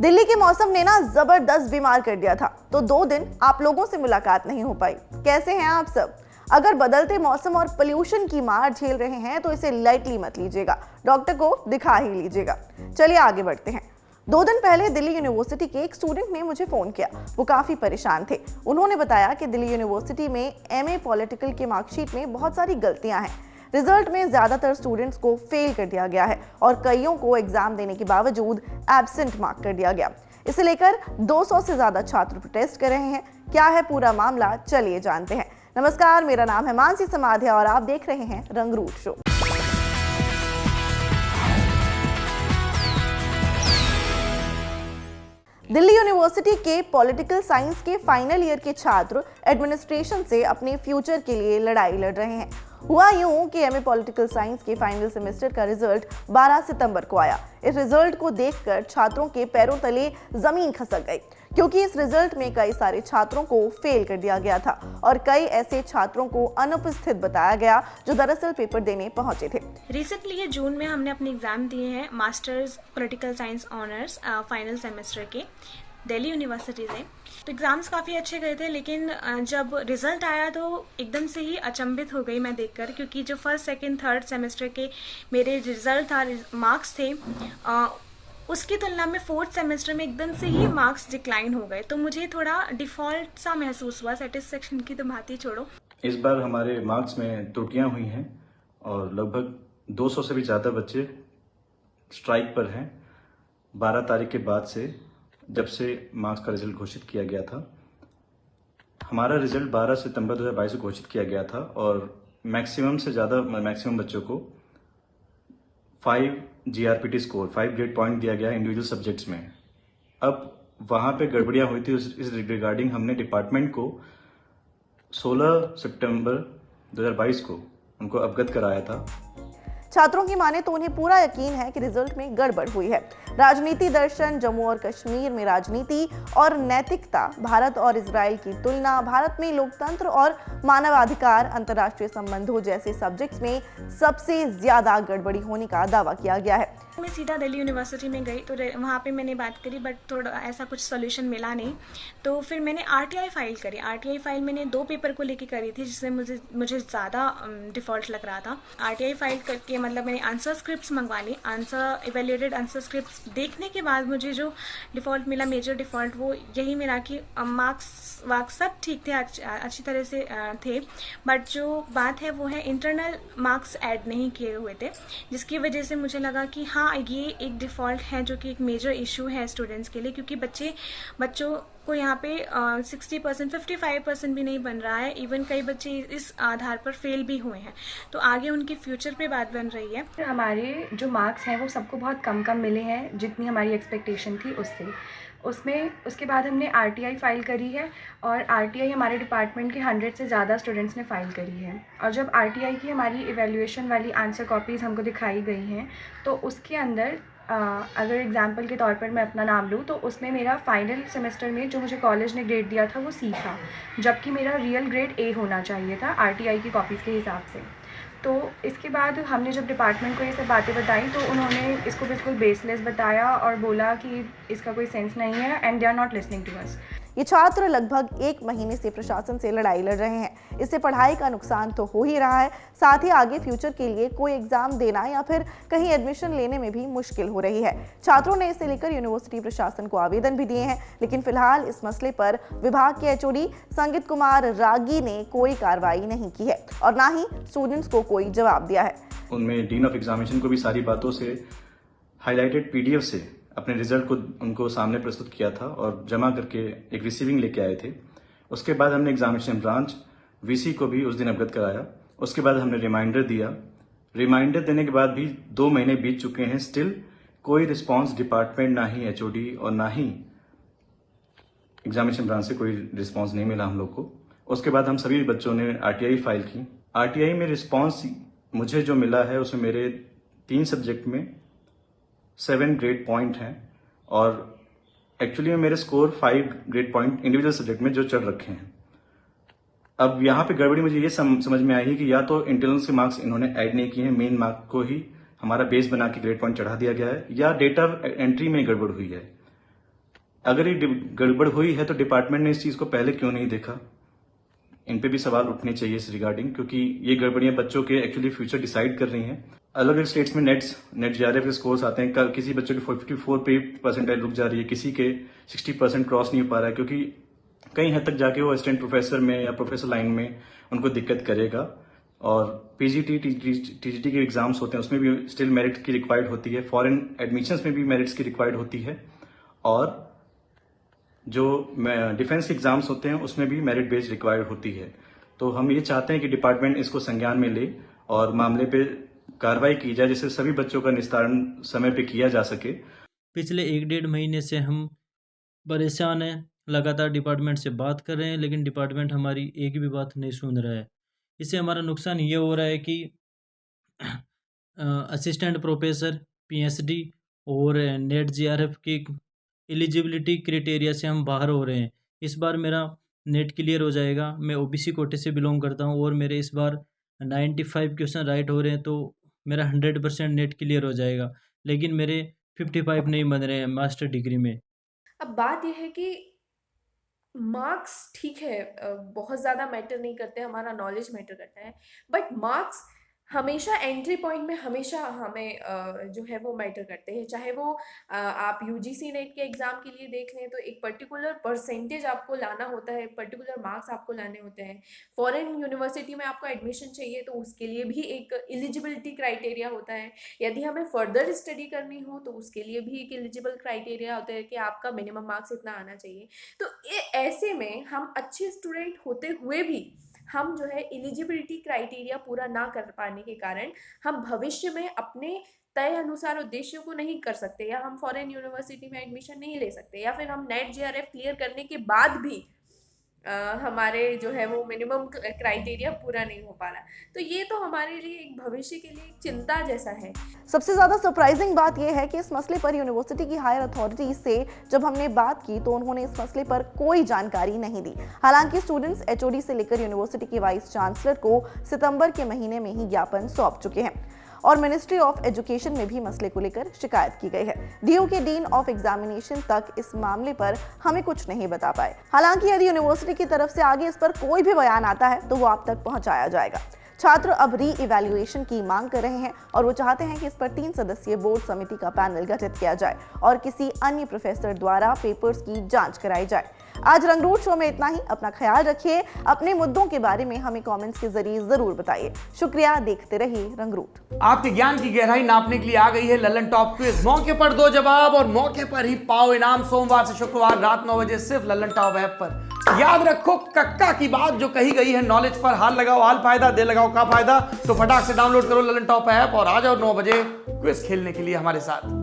दिल्ली के मौसम ने ना जबरदस्त बीमार कर दिया था, तो 2 दिन आप लोगों से मुलाकात नहीं हो पाई। कैसे हैं आप सब? अगर बदलते मौसम और पोल्यूशन की मार झेल रहे हैं तो इसे लाइटली मत लीजिएगा, डॉक्टर को दिखा ही लीजिएगा। चलिए आगे बढ़ते हैं। 2 दिन पहले दिल्ली यूनिवर्सिटी के एक स्टूडेंट ने मुझे फोन किया। वो काफी परेशान थे। उन्होंने बताया कि दिल्ली यूनिवर्सिटी में एमए पॉलिटिकल के मार्कशीट में बहुत सारी गलतियां हैं। रिजल्ट में ज्यादातर स्टूडेंट्स को फेल कर दिया गया है और कईयों को एग्जाम देने के बावजूद एब्सेंट मार्क कर दिया गया। इसे लेकर 200 से ज्यादा छात्र प्रोटेस्ट कर रहे हैं। क्या है पूरा मामला, चलिए जानते हैं। नमस्कार, मेरा नाम है मानसी समाधिया और आप देख रहे हैं रंगरूट शो। दिल्ली यूनिवर्सिटी के पॉलिटिकल साइंस के फाइनल ईयर के छात्र एडमिनिस्ट्रेशन से अपने फ्यूचर के लिए लड़ाई लड़ रहे हैं। हुआ यूं कि एमए पॉलिटिकल साइंस के फाइनल सेमेस्टर का रिजल्ट 12 सितंबर को आया। इस रिजल्ट को देखकर छात्रों के पैरों तले जमीन खसक गई, क्योंकि इस रिजल्ट में कई सारे छात्रों को फेल कर दिया गया था और कई ऐसे छात्रों को अनुपस्थित बताया गया जो दरअसल पेपर देने पहुंचे थे। रिसेंटली ये जून में हमने अपने एग्जाम दिए हैं masters political science honours final semester के दिल्ली यूनिवर्सिटी से। तो एग्जाम्स काफ़ी अच्छे गए थे, लेकिन जब रिजल्ट आया तो एकदम से ही अचंभित हो गई मैं देखकर, क्योंकि जो फर्स्ट सेकंड थर्ड सेमेस्टर के मेरे रिजल्ट था, मार्क्स थे, उसकी तुलना में फोर्थ सेमेस्टर में एकदम से ही मार्क्स डिक्लाइन हो गए। तो मुझे थोड़ा डिफॉल्ट सा महसूस हुआ। सेटिस्फेक्शन की तो बात ही छोड़ो। इस बार हमारे मार्क्स में त्रुटियां हुई हैं और लगभग 200 से भी ज़्यादा बच्चे स्ट्राइक पर हैं 12 तारीख के बाद से, जब से मार्क्स का रिजल्ट घोषित किया गया था। हमारा रिजल्ट 12 सितंबर 2022 को घोषित किया गया था और मैक्सिमम से ज़्यादा बच्चों को 5 GRPT स्कोर 5 ग्रेड पॉइंट दिया गया इंडिविजुअल सब्जेक्ट्स में। अब वहाँ पे गड़बड़ियाँ हुई थी, इस रिगार्डिंग हमने डिपार्टमेंट को 16 सितंबर 2022 को उनको अवगत कराया था। छात्रों की माने तो उन्हें पूरा यकीन है कि रिजल्ट में गड़बड़ हुई है। राजनीति दर्शन, जम्मू और कश्मीर में राजनीति और नैतिकता, भारत और इजराइल की तुलना, भारत में लोकतंत्र और मानवाधिकार, अंतर्राष्ट्रीय संबंधों जैसे सब्जेक्ट्स में सबसे ज्यादा गड़बड़ी होने का दावा किया गया है। मैं सीधा दिल्ली यूनिवर्सिटी में गई तो वहाँ पे मैंने बात करी, बट थोड़ा ऐसा कुछ सोल्यूशन मिला नहीं। तो फिर मैंने RTI फाइल करी। RTI फाइल मैंने 2 पेपर को लेके करी थी, जिसमें मुझे ज़्यादा डिफ़ॉल्ट लग रहा था। RTI फाइल करके मतलब मैंने आंसर स्क्रिप्ट्स मंगवा ली। इवेल्युएटेड आंसर स्क्रिप्ट्स देखने के बाद मुझे जो डिफ़ॉल्ट मिला, मेजर डिफ़ॉल्ट, वो यही मिला कि मार्क्स सब ठीक थे, अच्छी तरह से थे, बट जो बात है वो है इंटरनल मार्क्स ऐड नहीं किए हुए थे, जिसकी वजह से मुझे लगा कि हाँ, ये एक डिफ़ॉल्ट है जो कि एक मेजर इशू है स्टूडेंट्स के लिए, क्योंकि बच्चों को यहाँ पे 60% 55% भी नहीं बन रहा है। इवन कई बच्चे इस आधार पर फेल भी हुए हैं। तो आगे उनके फ्यूचर पे बात बन रही है। हमारे जो मार्क्स हैं वो सबको बहुत कम मिले हैं, जितनी हमारी एक्सपेक्टेशन थी उसके बाद हमने RTI फाइल करी है और RTI हमारे डिपार्टमेंट के 100 से ज़्यादा स्टूडेंट्स ने फ़ाइल करी है। और जब RTI की हमारी इवैल्यूएशन वाली आंसर कॉपीज़ हमको दिखाई गई हैं तो उसके अंदर अगर एग्जांपल के तौर पर मैं अपना नाम लूँ तो उसमें मेरा फाइनल सेमेस्टर में जो मुझे कॉलेज ने ग्रेड दिया था वो C था, जबकि मेरा रियल ग्रेड A होना चाहिए था RTI की कॉपीज़ के हिसाब से। तो इसके बाद हमने जब डिपार्टमेंट को ये सब बातें बताई तो उन्होंने इसको बिल्कुल बेसलेस बताया और बोला कि इसका कोई सेंस नहीं है and they are not listening to us. ये छात्र लगभग 1 महीने से प्रशासन से लड़ाई लड़ रहे हैं। इससे पढ़ाई का नुकसान तो हो ही रहा है, साथ ही आगे फ्यूचर के लिए कोई एग्जाम देना या फिर कहीं एडमिशन लेने में भी मुश्किल हो रही है। छात्रों ने इसे लेकर यूनिवर्सिटी प्रशासन को आवेदन भी दिए हैं, लेकिन फिलहाल इस मसले पर विभाग के HOD संगीत कुमार रागी ने कोई कार्रवाई नहीं की है और ना ही स्टूडेंट्स को कोई जवाब दिया है। उनमें डीन ऑफ एग्जामिनेशन को भी सारी बातों से हाईलाइटेड PDF से अपने रिजल्ट को उनको सामने प्रस्तुत किया था और जमा करके एक रिसीविंग लेके आए थे। उसके बाद हमने एग्जामिनेशन ब्रांच VC को भी उस दिन अवगत कराया। उसके बाद हमने रिमाइंडर दिया। रिमाइंडर देने के बाद भी 2 महीने बीत चुके हैं, स्टिल कोई रिस्पांस डिपार्टमेंट, ना ही HOD और ना ही एग्जामिनेशन ब्रांच से कोई रिस्पांस नहीं मिला हम लोग को। उसके बाद हम सभी बच्चों ने RTI फाइल की। RTI में रिस्पांस मुझे जो मिला है उसमें मेरे 3 सब्जेक्ट में 7 ग्रेड पॉइंट हैं और एक्चुअली में मेरे score 5 grade point individual subject में जो चढ़ रखे हैं। अब यहाँ पे गड़बड़ी मुझे ये समझ में आई है कि या तो इंटरनल्स के मार्क्स इन्होंने ऐड नहीं किए हैं, मेन मार्क को ही हमारा बेस बना के ग्रेड पॉइंट चढ़ा दिया गया है, या डेटा एंट्री में गड़बड़ हुई है। अगर ये गड़बड़ हुई है तो डिपार्टमेंट ने इस चीज को पहले क्यों नहीं देखा? इन पे भी सवाल उठने चाहिए इस रिगार्डिंग, क्योंकि ये गड़बड़ियां बच्चों के एक्चुअली फ्यूचर डिसाइड कर रही हैं। अलग अलग स्टेट्स में नेट जीआरएफ के स्कोर्स आते हैं, किसी बच्चों की 54 पे परसेंटाइल रुक जा रही है, किसी के 60% क्रॉस नहीं हो पा रहा है, क्योंकि कई हद तक जाके वो असिस्टेंट प्रोफेसर में या प्रोफेसर लाइन में उनको दिक्कत करेगा। और पीजीटी टीजीटी के एग्जाम्स होते हैं, उसमें भी स्टिल मेरिट की रिक्वायर्ड होती है, फॉरेन एडमिशंस में भी मेरिट्स की रिक्वायर्ड होती है, और जो डिफेंस के एग्जाम्स होते हैं उसमें भी मेरिट बेस्ड रिक्वायर्ड होती है। तो हम ये चाहते हैं कि डिपार्टमेंट इसको संज्ञान में ले और मामले पे कार्रवाई की जाए, जिससे सभी बच्चों का निस्तारण समय पे किया जा सके। पिछले 1-1.5 महीने से हम परेशान हैं, लगातार डिपार्टमेंट से बात कर रहे हैं, लेकिन डिपार्टमेंट हमारी एक भी बात नहीं सुन रहा है। इससे हमारा नुकसान ये हो रहा है कि असिस्टेंट प्रोफेसर, पीएचडी और नेट जीआरएफ की एलिजिबिलिटी क्राइटेरिया से हम बाहर हो रहे हैं। इस बार मेरा नेट क्लियर हो जाएगा। मैं ओबीसी कोटे से बिलोंग करता हूँ और मेरे इस बार 95 क्वेश्चन राइट हो रहे हैं, तो मेरा 100% नेट क्लियर हो जाएगा, लेकिन मेरे 55 नहीं बन रहे हैं मास्टर डिग्री में। अब बात यह है कि मार्क्स ठीक है, बहुत ज़्यादा मैटर नहीं करते, हमारा नॉलेज मैटर करता है, बट मार्क्स हमेशा एंट्री पॉइंट में हमेशा हमें जो है वो मैटर करते हैं। चाहे वो आप यूजीसी नेट के एग्ज़ाम के लिए देख लें तो एक पर्टिकुलर परसेंटेज आपको लाना होता है, पर्टिकुलर मार्क्स आपको लाने होते हैं। फॉरेन यूनिवर्सिटी में आपको एडमिशन चाहिए तो उसके लिए भी एक एलिजिबिलिटी क्राइटेरिया होता है। यदि हमें फर्दर स्टडी करनी हो तो उसके लिए भी एक एलिजिबल क्राइटेरिया होता है कि आपका मिनिमम मार्क्स इतना आना चाहिए। तो ऐसे में हम अच्छे स्टूडेंट होते हुए भी हम जो है एलिजिबिलिटी क्राइटेरिया पूरा ना कर पाने के कारण हम भविष्य में अपने तय अनुसार उद्देश्यों को नहीं कर सकते, या हम फॉरेन यूनिवर्सिटी में एडमिशन नहीं ले सकते, या फिर हम नेट जीआरएफ क्लियर करने के बाद भी हमारे जो है वो मिनिमम क्राइटेरिया पूरा नहीं हो पा रहा। तो ये तो हमारे लिए एक भविष्य के लिए एक चिंता जैसा है। सबसे ज्यादा सरप्राइजिंग बात यह है कि इस मसले पर यूनिवर्सिटी की हायर अथॉरिटी से जब हमने बात की तो उन्होंने इस मसले पर कोई जानकारी नहीं दी। हालांकि स्टूडेंट्स एचओडी से लेकर यूनिवर्सिटी के वाइस चांसलर को सितंबर के महीने में ही ज्ञापन सौंप चुके हैं और मिनिस्ट्री ऑफ एजुकेशन में भी मसले को लेकर शिकायत की गई है। डीयू के डीन ऑफ एग्जामिनेशन तक इस मामले पर हमें कुछ नहीं बता पाए। हालांकि यदि यूनिवर्सिटी की तरफ से आगे इस पर कोई भी बयान आता है तो वो आप तक पहुंचाया जाएगा। छात्र अब री इवैल्यूएशन की मांग कर रहे हैं और वो चाहते हैं कि इस पर 3 सदस्यीय बोर्ड समिति का पैनल गठित किया जाए और किसी अन्य प्रोफेसर द्वारा पेपर्स की जांच कराई जाए। आज रंगरूट शो में इतना ही। अपना ख्याल रखिए। अपने मुद्दों के बारे में हमें कमेंट्स के जरिए जरूर बताइए। शुक्रिया। देखते रहिए रंगरूट। आपके ज्ञान की गहराई नापने के लिए आ गई है ललन टॉप क्विज। मौके पर दो जवाब और मौके पर ही पाओ इनाम। सोमवार से शुक्रवार रात 9 बजे सिर्फ ललन टॉप ऐप पर। याद रखो कक्का की बात जो कही गई है नॉलेज पर हाल लगाओ हाल फायदा, दे लगाओ का फायदा। तो फटाक से डाउनलोड करो ललन टॉप ऐप और आ जाओ 9 बजे क्विज खेलने के लिए हमारे साथ।